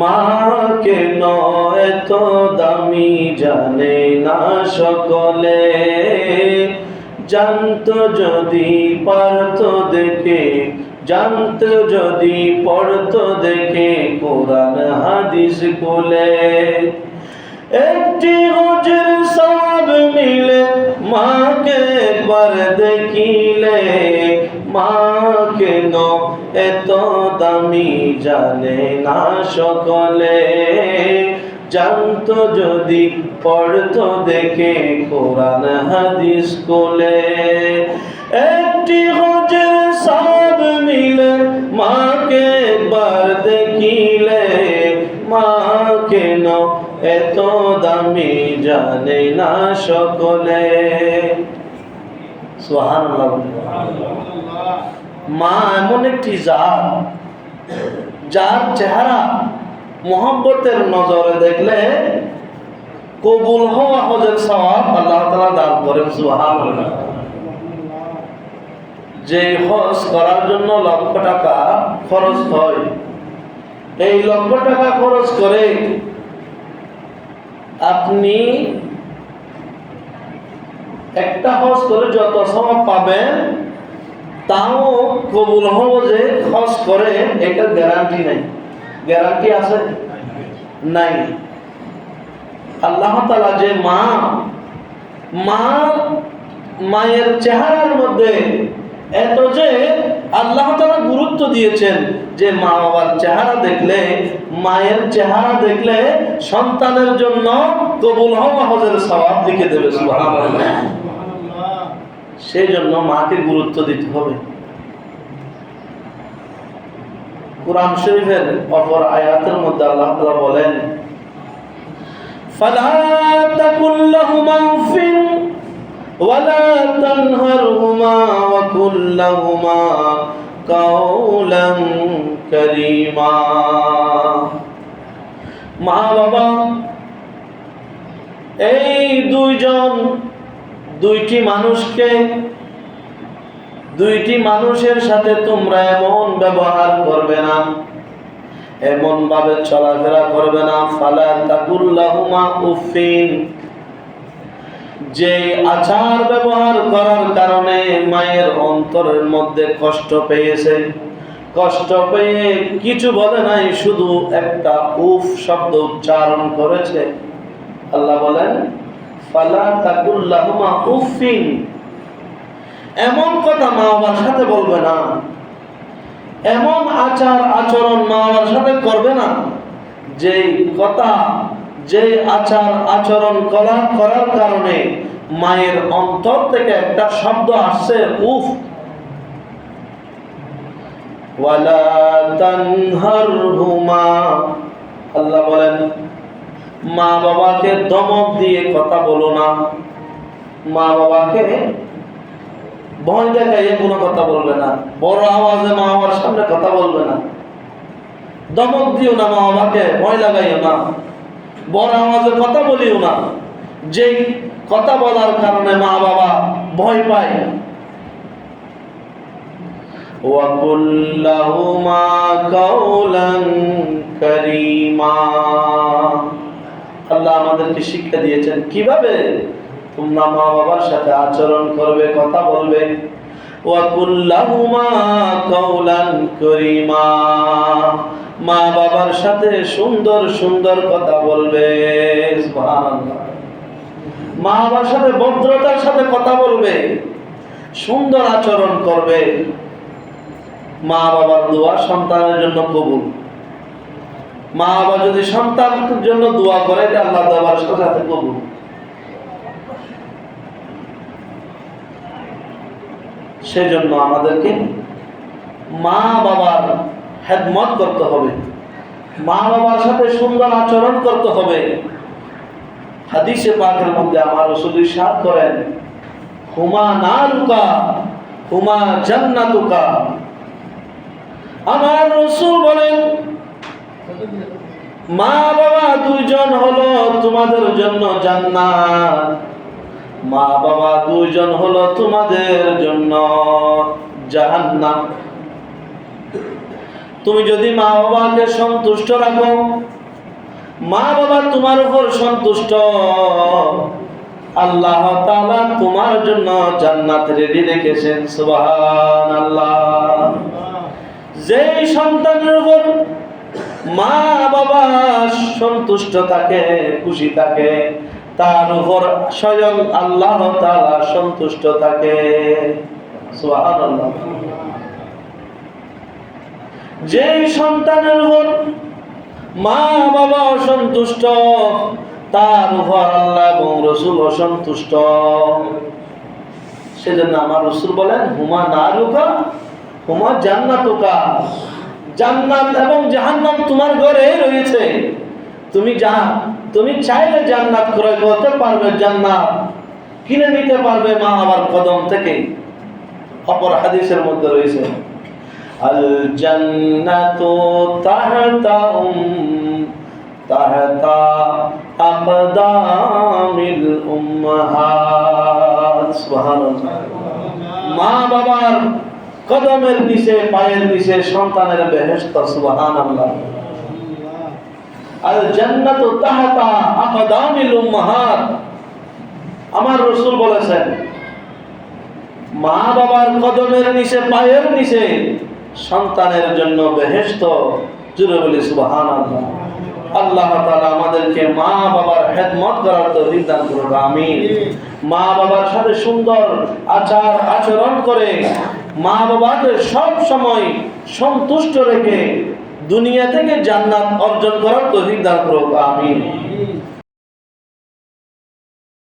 মা কেন এত দামি জানে না সকলে, জানতো যদি পারতো দেখে, জানতো যদি পড়তো দেখে কোরআন হাদিস খুলে। একটি হজের সওয়াব মিলে মাকে একবার দেখিলে, মা কেন এত দামি জানে না সকলে, জানতো যদি পড়তো দেখে কোরআন হাদিস কোলে। একটি হজের সওয়াব মিলে মাকে একবার দেখিলে, মা কেন এত দামি জানে না সকলে। সুবহানাল্লাহ। মা এমন একটি জাত, যার চেহারা মোহাব্বতের নজরে দেখলে কবুল হওয়া হজের সওয়াব আল্লাহ তাআলা দান করেন। সুবহানাল্লাহ। যে হজ করার জন্য লক্ষ টাকা খরচ হয়, এই লক্ষ টাকা খরচ করে আপনি একটা হজ করে যত সওয়াব পাবেন, তাও কবুল হবো যে হজ করে এটা গ্যারান্টি নাই। গ্যারান্টি আছে? নাই। আল্লাহ তাআলা যে মায়ের চেহারার মধ্যে এত যে আল্লাহ তাআলা গুরুত্ব দিয়েছেন যে মা বাবার চেহারা দেখলে, মায়ের চেহারা দেখলে সন্তানের জন্য কবুল হওয়া হজের সওয়াব লিখে দেবে। সুবহানাল্লাহ। সেই জন্য মাকে গুরুত্ব দিতে হবে। কুরআন শরীফের অপর আয়াতের মধ্যে আল্লাহ তাআলা বলেন, ফালা তাকুল লাহুমা উফিন ওয়ালা তানহারহুমা ওয়া কুল লাহুমা কাওলান কারীমা। মা বাবা এই দুইটি মানুষের সাথে তোমরা এমন ব্যবহার করবে না, এমন ভাবে চলাফেরা করবে না। ফালা তাকুল লাহুমা উফিন, যে আচার ব্যবহার করার কারণে মায়ের অন্তরের মধ্যে কষ্ট পেয়েছে, কষ্ট পেয়ে কিছু বলে নাই, শুধু একটা উফ শব্দ উচ্চারণ করেছে। আল্লাহ বলেন ফালা তাকুল লাহুমা উফিন, এমন কথা মা বাবার সাথে বলবে না, এমন আচার আচরণ মা বাবার সাথে করবে না, যে কথা, যে আচার আচরণ করার কারণে মায়ের অন্তর থেকে একটা শব্দ আসছে উফ। ওয়ালা তানহারহুমা, আল্লাহ বলেন মা বাবাকে ধমক দিয়ে কথা বলো না, মা বাবাকে ভয় দেখাইয়ে কোনো কথা বলবে না, বড় আওয়াজে মা বাবার সামনে কথা বলবে না, ধমক দিও না, মা বাবাকে ভয় লাগাইও না, বড় আওয়াজে কথা বলিও না, যে কথা বলার কারণে মা বাবা ভয় পায়। ওয়া কুল লাহুমা কাওলান কারীমা, আল্লাহ আমাদেরকে শিক্ষা দিয়েছেন কিভাবে তোমরা মা বাবার সাথে আচরণ করবে, কথা বলবে। ওয়া কুল লাহুমা কাওলান কারীমা, মা বাবার সাথে সুন্দর সুন্দর কথা বলবে। সুবহানাল্লাহ। মা বাবার সাথে ভদ্রতার সাথে কথা বলবে, সুন্দর আচরণ করবে। মা বাবার দোয়া সন্তানের জন্য কবুল। মা বাবা যদি সন্তানের জন্য দোয়া করে, আল্লাহ তাআলার সাথে কবুল। সেজন্য আমাদেরকে মা বাবার খেদমত করতে হবে, মা বাবার সাথে সুন্দর আচরণ করতে হবে। হাদিসে পাকের মধ্যে আমার রাসূল ইরশাদ করেন, হুমা নারুকা হুমা জান্নাতুকা। আমার রাসূল বলেন, মা বাবা দুইজন হলো তোমাদের জন্য জান্নাত, মা বাবা দুইজন হলো তোমাদের জন্য জাহান্নাম। তুমি যদি মা বাবাকে সন্তুষ্ট রাখো, মা বাবা তোমার উপর সন্তুষ্ট, আল্লাহ তাআলা তোমার জন্য জান্নাত রেডি রেখেছেন। সুবহানাল্লাহ। যেই সন্তানের উপর মা বাবা সন্তুষ্ট থাকে, খুশি থাকে, তার উপর স্বয়ং আল্লাহ তাআলা সন্তুষ্ট থাকে। সুবহানাল্লাহ। যেই সন্তানের উপর মা বাবা অসন্তুষ্ট, তার উপর আল্লাহ এবং রাসূল অসন্তুষ্ট। সেজন্য আমার রাসূল বলেন, হুমা নারুকা হুমা জান্নাতুকা। জান্নাত এবং জাহান্নাম তোমার ঘরে রয়েছে। তুমি চাইলে জান্নাত ক্রয় করতে পারবে, জান্নাত কিনে নিতে পারবে মা বাবার কদম থেকে। অপর হাদিসের মধ্যে রয়েছে, আল জান্নাতু তাহতা আকদামিল উম্মাহাত। সুবহানাল্লাহ। মা বাবার কদমের নিচে, পায়ের নিচে সন্তানের বেহেশত। সুবহানাল্লাহ। আল জান্নাতু তাহতা আকদামিল উম্মাহাত। আমার রাসূল বলেছেন, মা বাবার কদমের নিচে, পায়ের নিচে সন্তানের জন্য বেহেশত। জুড়ে বলি সুবহানাল্লাহ। আল্লাহ তাআলা আমাদেরকে মা বাবার খেদমত করার তৌফিক দান করুন। আমিন। মা বাবার সাথে সুন্দর আচার আচরণ করে মা বাবাকে সব সময় সন্তুষ্ট রেখে দুনিয়া থেকে জান্নাত অর্জন করার তৌফিক দান করুন। আমিন।